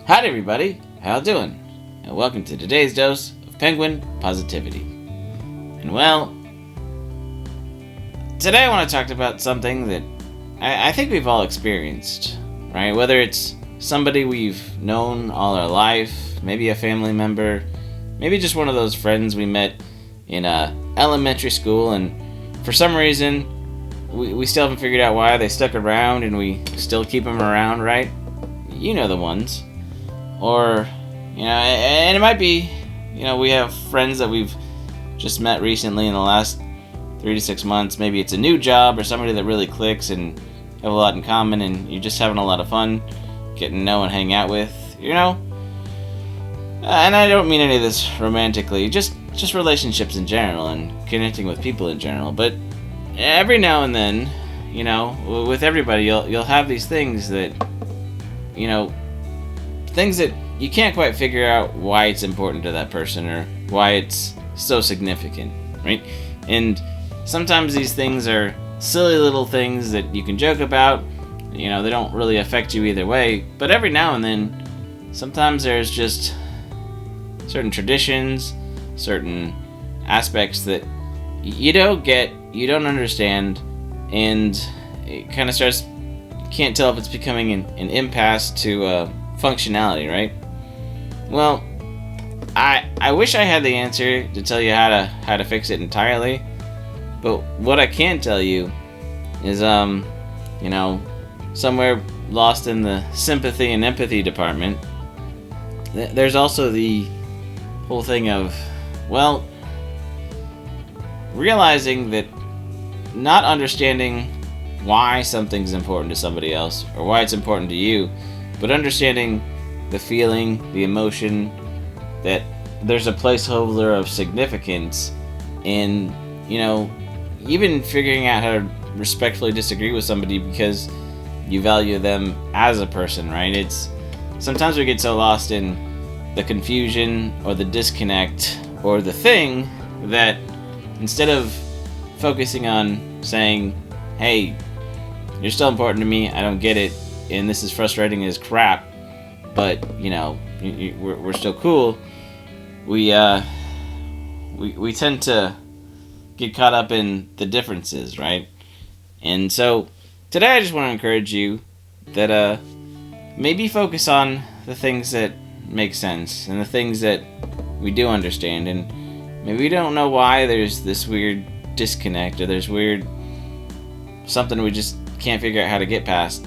Howdy everybody, how doing? And welcome to today's dose of penguin positivity. And well, today I want to talk about something that I think we've all experienced, right? Whether it's somebody we've known all our life, maybe a family member, maybe just one of those friends we met in elementary school, and for some reason we still haven't figured out why they stuck around and we still keep them around, right? You know the ones. Or, and it might be, we have friends that we've just met recently in the last 3 to 6 months. Maybe it's a new job or somebody that really clicks and have a lot in common and you're just having a lot of fun getting to know and hang out with, And I don't mean any of this romantically, just relationships in general and connecting with people in general. But every now and then, with everybody, you'll have these things that, things that you can't quite figure out why it's important to that person or why it's so significant, right? And sometimes these things are silly little things that you can joke about, they don't really affect you either way, but every now and then, sometimes there's just certain traditions, certain aspects that you don't get, you don't understand, and it kind of starts, you can't tell if it's becoming an impasse to functionality, right? Well, I wish I had the answer to tell you how to fix it entirely, but what I can tell you is somewhere lost in the sympathy and empathy department, there's also the whole thing of, realizing that not understanding why something's important to somebody else or why it's important to you, but understanding the feeling, the emotion, that there's a placeholder of significance in, even figuring out how to respectfully disagree with somebody because you value them as a person, right? It's sometimes we get so lost in the confusion or the disconnect or the thing that instead of focusing on saying, hey, you're still important to me, I don't get it, and this is frustrating as crap, but we're still cool. We tend to get caught up in the differences, right? And so today I just want to encourage you that maybe focus on the things that make sense and the things that we do understand, and maybe we don't know why there's this weird disconnect or there's weird something we just can't figure out how to get past.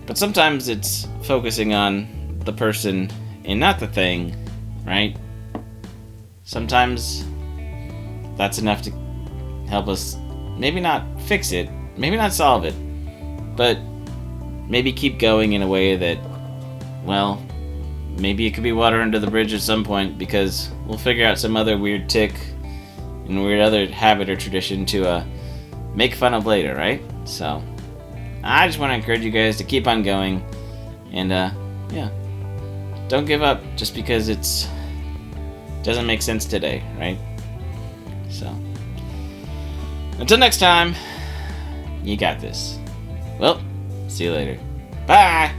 But sometimes it's focusing on the person and not the thing, right? Sometimes that's enough to help us maybe not fix it, maybe not solve it, but maybe keep going in a way that, maybe it could be water under the bridge at some point because we'll figure out some other weird tick and weird other habit or tradition to make fun of later, right? So I just want to encourage you guys to keep on going and don't give up just because it doesn't make sense today, right? So until next time, you got this. Well, see you later. Bye.